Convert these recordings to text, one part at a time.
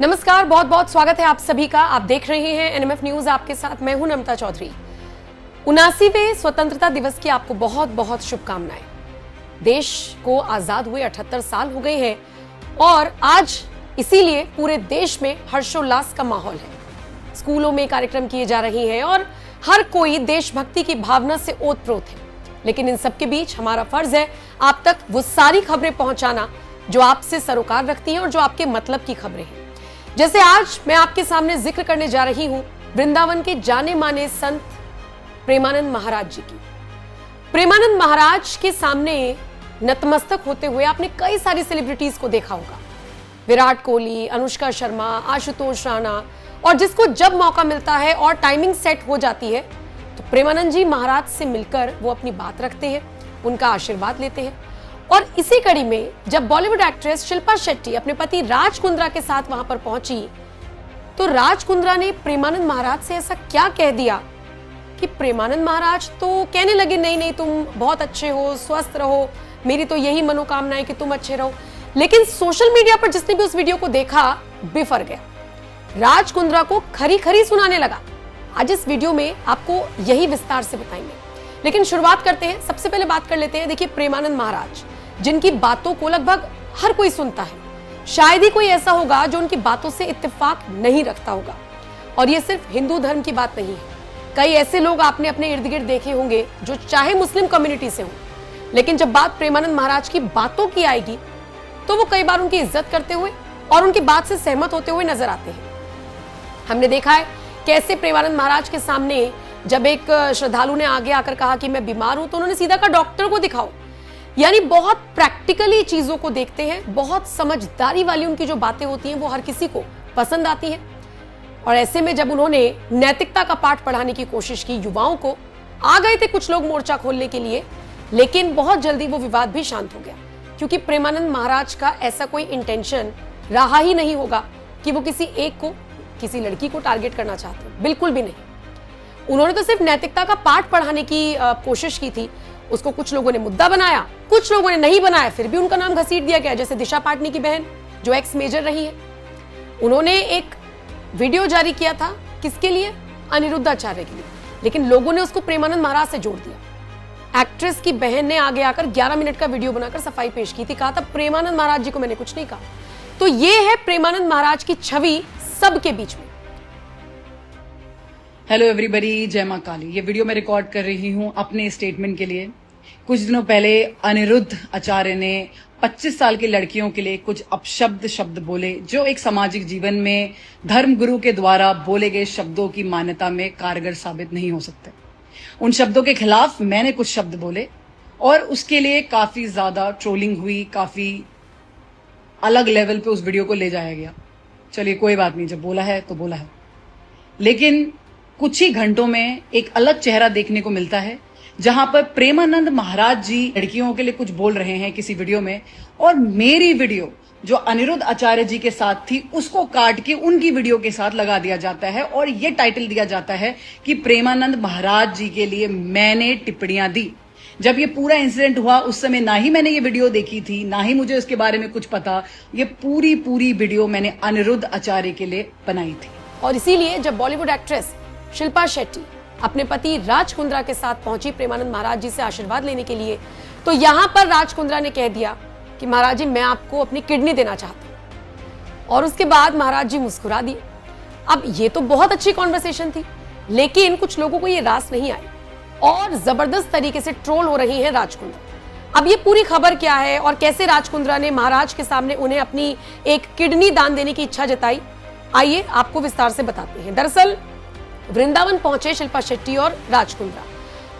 नमस्कार, बहुत बहुत स्वागत है आप सभी का। आप देख रहे हैं एनएमएफ न्यूज, आपके साथ मैं हूं नमता चौधरी। 79वें स्वतंत्रता दिवस की आपको बहुत बहुत शुभकामनाएं। देश को आजाद हुए 78 साल हो गए हैं और आज इसीलिए पूरे देश में हर्षोल्लास का माहौल है। स्कूलों में कार्यक्रम किए जा रहे हैं और हर कोई देशभक्ति की भावना से ओतप्रोत है। लेकिन इन सबके बीच हमारा फर्ज है आप तक वो सारी खबरें पहुंचाना जो आपसे सरोकार रखती हैं और जो आपके मतलब की खबरें हैं। जैसे आज मैं आपके सामने जिक्र करने जा रही हूं वृंदावन के जाने माने संत प्रेमानंद महाराज जी की। प्रेमानंद महाराज के सामने नतमस्तक होते हुए आपने कई सारी सेलिब्रिटीज को देखा होगा, विराट कोहली, अनुष्का शर्मा, आशुतोष राणा, और जिसको जब मौका मिलता है और टाइमिंग सेट हो जाती है तो प्रेमानंद जी महाराज से मिलकर वो अपनी बात रखते हैं, उनका आशीर्वाद लेते हैं। और इसी कड़ी में जब बॉलीवुड एक्ट्रेस शिल्पा शेट्टी अपने पति राज कुंद्रा के साथ वहां पर पहुंची तो राज कुंद्रा ने प्रेमानंद महाराज से ऐसा क्या कह दिया कि प्रेमानंद महाराज तो कहने लगे, नहीं नहीं तुम बहुत अच्छे हो, स्वस्थ रहो, मेरी तो यही मनोकामना है कि तुम अच्छे रहो। लेकिन सोशल मीडिया पर जिसने भी उस वीडियो को देखा बिफर गया, राज कुंद्रा को खरी खरी सुनाने लगा। आज इस वीडियो में आपको यही विस्तार से बताएंगे, लेकिन शुरुआत करते हैं। सबसे पहले बात कर लेते हैं, देखिए प्रेमानंद महाराज जिनकी बातों को लगभग हर कोई सुनता है, शायद ही कोई ऐसा होगा जो उनकी बातों से इत्तेफाक नहीं रखता होगा। और ये सिर्फ हिंदू धर्म की बात नहीं है, कई ऐसे लोग आपने अपने इर्द गिर्द देखे होंगे जो चाहे मुस्लिम कम्युनिटी से हो, लेकिन जब बात प्रेमानंद महाराज की बातों की आएगी तो वो कई बार उनकी इज्जत करते हुए और उनकी बात से सहमत होते हुए नजर आते हैं। हमने देखा है कैसे प्रेमानंद महाराज के सामने जब एक श्रद्धालु ने आगे आकर कहा कि मैं बीमार हूं तो उन्होंने सीधा कहा डॉक्टर को दिखाओ। यानी बहुत प्रैक्टिकली चीजों को देखते हैं, बहुत समझदारी वाली उनकी जो बातें होती हैं वो हर किसी को पसंद आती है। और ऐसे में जब उन्होंने नैतिकता का पाठ पढ़ाने की कोशिश की युवाओं को, आ गए थे कुछ लोग मोर्चा खोलने के लिए, लेकिन बहुत जल्दी वो विवाद भी शांत हो गया, क्योंकि प्रेमानंद महाराज का ऐसा कोई इंटेंशन रहा ही नहीं होगा कि वो किसी एक को, किसी लड़की को टारगेट करना चाहते हैं, बिल्कुल भी नहीं। उन्होंने तो सिर्फ नैतिकता का पाठ पढ़ाने की कोशिश की थी। उसको कुछ लोगों ने मुद्दा बनाया, कुछ लोगों ने नहीं बनाया, फिर भी उनका नाम घसीट दिया गया। जैसे दिशा पाटनी की बहन जो एक्स मेजर रही है, उन्होंने एक वीडियो जारी किया था, किसके लिए? अनिरुद्ध आचार्य के लिए, लेकिन लोगों ने उसको प्रेमानंद महाराज से जोड़ दिया। एक्ट्रेस की बहन ने आगे आकर 11 मिनट का वीडियो बनाकर सफाई पेश की थी, कहा था प्रेमानंद महाराज जी को मैंने कुछ नहीं कहा। तो ये है प्रेमानंद महाराज की छवि सबके बीच में। हेलो एवरीबॉडी, जय मां काली। ये वीडियो मैं रिकॉर्ड कर रही हूं अपने स्टेटमेंट के लिए। कुछ दिनों पहले अनिरुद्ध आचार्य ने 25 साल की लड़कियों के लिए कुछ अपशब्द शब्द बोले जो एक सामाजिक जीवन में धर्मगुरु के द्वारा बोले गए शब्दों की मान्यता में कारगर साबित नहीं हो सकते। उन शब्दों के खिलाफ मैंने कुछ शब्द बोले और उसके लिए काफी ज्यादा ट्रोलिंग हुई, काफी अलग लेवल पे उस वीडियो को ले जाया गया। चलिए कोई बात नहीं, जब बोला है तो बोला है। लेकिन कुछ ही घंटों में एक अलग चेहरा देखने को मिलता है, जहां पर प्रेमानंद महाराज जी लड़कियों के लिए कुछ बोल रहे हैं किसी वीडियो में, और मेरी वीडियो जो अनिरुद्ध आचार्य जी के साथ थी उसको काट के उनकी वीडियो के साथ लगा दिया जाता है और ये टाइटल दिया जाता है कि प्रेमानंद महाराज जी के लिए मैंने टिप्पणियां दी। जब ये पूरा इंसिडेंट हुआ उस समय ना ही मैंने ये वीडियो देखी थी, ना ही मुझे उसके बारे में कुछ पता। ये पूरी वीडियो मैंने अनिरुद्ध आचार्य के लिए बनाई थी। और इसीलिए जब बॉलीवुड एक्ट्रेस शिल्पा शेट्टी अपने पति राज कुंद्रा के साथ पहुंची प्रेमानंद महाराज जी से आशीर्वाद लेने के लिए, तो यहां पर राज कुंद्रा ने कह दिया कि महाराज जी मैं आपको अपनी किडनी देना चाहता हूं। और उसके बाद महाराज जी मुस्कुरा दिए। अब ये तो बहुत अच्छी कॉन्वर्सेशन थी, लेकिन कुछ लोगों को ये रास नहीं आई और जबरदस्त तरीके से ट्रोल हो रही है राज कुंद्रा। अब ये पूरी खबर क्या है और कैसे राज कुंद्रा ने महाराज के सामने उन्हें अपनी एक किडनी दान देने की इच्छा जताई, आइए आपको विस्तार से बताते हैं। दरअसल वृंदावन पहुंचे शिल्पा शेट्टी और राज कुंद्रा।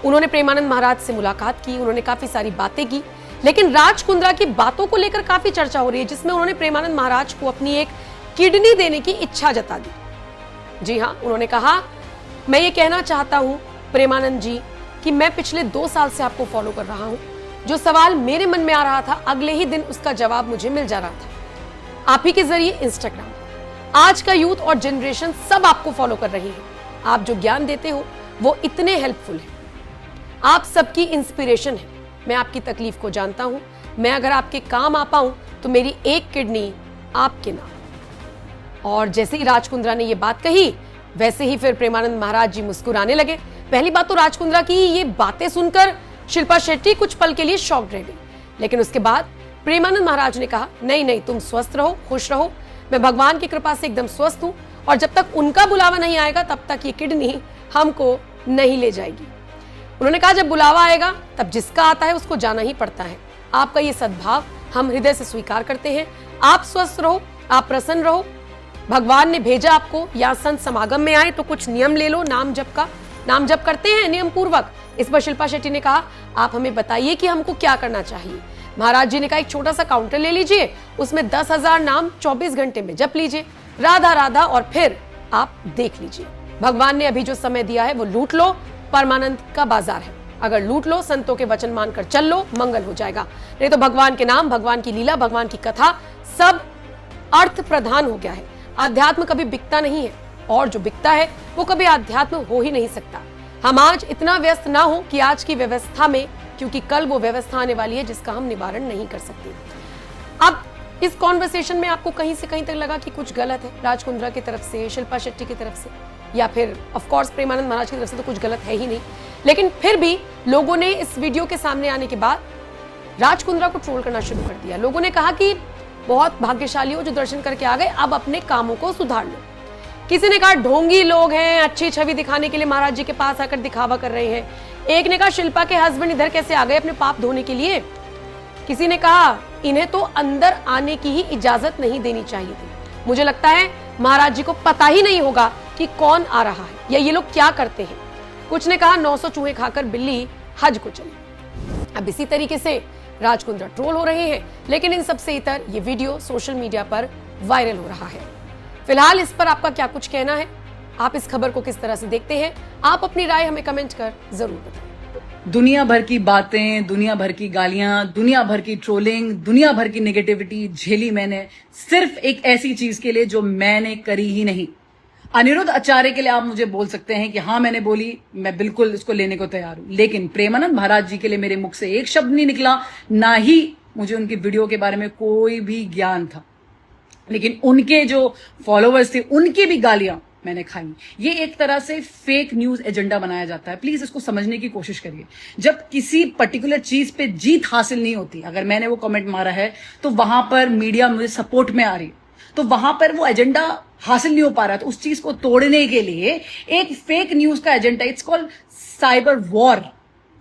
उन्होंने प्रेमानंद महाराज से मुलाकात की, उन्होंने काफी सारी बातें की, लेकिन राज कुंद्रा की बातों को लेकर काफी चर्चा हो रही है, जिसमें उन्होंने प्रेमानंद महाराज को अपनी एक किडनी देने की इच्छा जता दी। जी हाँ, उन्होंने कहा मैं ये कहना चाहता हूं प्रेमानंद जी कि मैं पिछले 2 साल से आपको फॉलो कर रहा हूं। जो सवाल मेरे मन में आ रहा था अगले ही दिन उसका जवाब मुझे मिल जा रहा था। आप ही के जरिए इंस्टाग्राम, आज का यूथ और जनरेशन सब आपको फॉलो कर रही है। आप जो ज्ञान देते हो वो इतने हेल्पफुल है, आप सबकी इंस्पिरेशन है। मैं आपकी तकलीफ को जानता हूं, मैं अगर आपके काम आ पाऊं तो मेरी एक किडनी आपके नाम। और जैसे ही राज कुंद्रा ने ये बात कही वैसे ही फिर प्रेमानंद महाराज जी मुस्कुराने लगे। पहली बात तो राज कुंद्रा की ये बातें सुनकर शिल्पा शेट्टी कुछ पल के लिए शॉक्ड रह गई, लेकिन उसके बाद प्रेमानंद महाराज ने कहा नहीं नहीं, तुम स्वस्थ रहो, खुश रहो, मैं भगवान की कृपा से एकदम स्वस्थ हूं और जब तक उनका बुलावा नहीं आएगा तब तक ये किडनी हमको नहीं ले जाएगी। उन्होंने कहा जब बुलावा आएगा तब जिसका आता है उसको जाना ही पड़ता है। आपका ये सद्भाव हम हृदय से स्वीकार करते हैं। आप स्वस्थ रहो, आप प्रसन्न रहो, भगवान ने भेजा आपको यहाँ संत समागम में आए तो कुछ नियम ले लो, नाम जप करते हैं नियम पूर्वक। इस पर शिल्पा शेट्टी ने कहा आप हमें बताइए कि हमको क्या करना चाहिए। महाराज जी ने कहा एक छोटा सा काउंटर ले लीजिए, उसमें 10,000 नाम 24 घंटे में जप लीजिए, राधा राधा, और फिर आप देख लीजिए भगवान ने अभी जो समय दिया है वो लूट लो, परमानंद का बाजार है, अगर लूट लो, संतों के वचन मानकर चल लो, मंगल हो जाएगा। नहीं तो भगवान के नाम, भगवान की लीला, भगवान की कथा सब अर्थ प्रधान हो गया है। अध्यात्म कभी बिकता नहीं है और जो बिकता है वो कभी अध्यात्म हो ही नहीं सकता। हम आज इतना व्यस्त ना हो कि आज की व्यवस्था में, क्योंकि कल वो व्यवस्था आने वाली है जिसका हम निवारण नहीं कर सकते। अब इस कॉन्वर्सेशन में आपको कहीं से कहीं तक लगा कि कुछ गलत है राज कुंद्रा की तरफ से, शिल्पा शेट्टी की तरफ से, या फिर ऑफ कोर्स प्रेमानंद महाराज की तरफ से तो कुछ गलत है ही नहीं, लेकिन फिर भी लोगों ने इस वीडियो के सामने आने के बाद राज कुंद्रा को ट्रोल करना शुरू कर दिया। लोगों ने कहा कि बहुत भाग्यशाली हो जो दर्शन करके आ गए, अब अपने कामों को सुधार लो। किसी ने कहा ढोंगी लोग हैं, अच्छी छवि दिखाने के लिए महाराज जी के पास आकर दिखावा कर रहे हैं। एक ने कहा शिल्पा के हस्बैंड इधर कैसे आ गए अपने पाप धोने के लिए। किसी ने कहा इन्हें तो अंदर आने की ही इजाजत नहीं देनी चाहिए थी। मुझे लगता है महाराज जी को पता ही नहीं होगा कि कौन आ रहा है या ये लोग क्या करते हैं। कुछ ने कहा 900 चूहे खाकर बिल्ली हज को चली। अब इसी तरीके से राज कुंद्रा ट्रोल हो रहे हैं, लेकिन इन सबसे इतर ये वीडियो सोशल मीडिया पर वायरल हो रहा है। फिलहाल इस पर आपका क्या कुछ कहना है, आप इस खबर को किस तरह से देखते हैं, आप अपनी राय हमें कमेंट कर जरूर बताएं। दुनिया भर की बातें, दुनिया भर की गालियां, दुनिया भर की ट्रोलिंग, दुनिया भर की नेगेटिविटी झेली मैंने सिर्फ एक ऐसी चीज के लिए जो मैंने करी ही नहीं। अनिरुद्ध आचार्य के लिए आप मुझे बोल सकते हैं कि हाँ मैंने बोली, मैं बिल्कुल इसको लेने को तैयार हूं, लेकिन प्रेमानंद महाराज जी के लिए मेरे मुख से एक शब्द नहीं निकला, ना ही मुझे उनकी वीडियो के बारे में कोई भी ज्ञान था। लेकिन उनके जो फॉलोवर्स थे उनकी भी गालियां मैंने खाई। ये एक तरह से फेक न्यूज एजेंडा बनाया जाता है, प्लीज इसको समझने की कोशिश करिए। जब किसी पर्टिकुलर चीज पे जीत हासिल नहीं होती, अगर मैंने वो कमेंट मारा है तो वहां पर मीडिया मुझे सपोर्ट में आ रही है, तो वहां पर वो एजेंडा हासिल नहीं हो पा रहा, तो उस चीज को तोड़ने के लिए एक फेक न्यूज का agenda, it's called cyber war,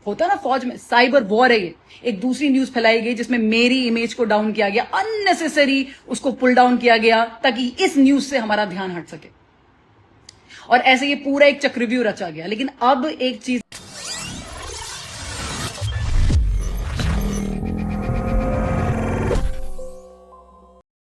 होता है ना फौज में, साइबर वॉर है ये। एक दूसरी न्यूज फैलाई गई जिसमें मेरी इमेज को डाउन किया गया, अननेसेसरी उसको पुल डाउन किया गया ताकि इस न्यूज से हमारा ध्यान हट सके, और ऐसे ये पूरा एक चक्रव्यूह रचा गया। लेकिन अब एक चीज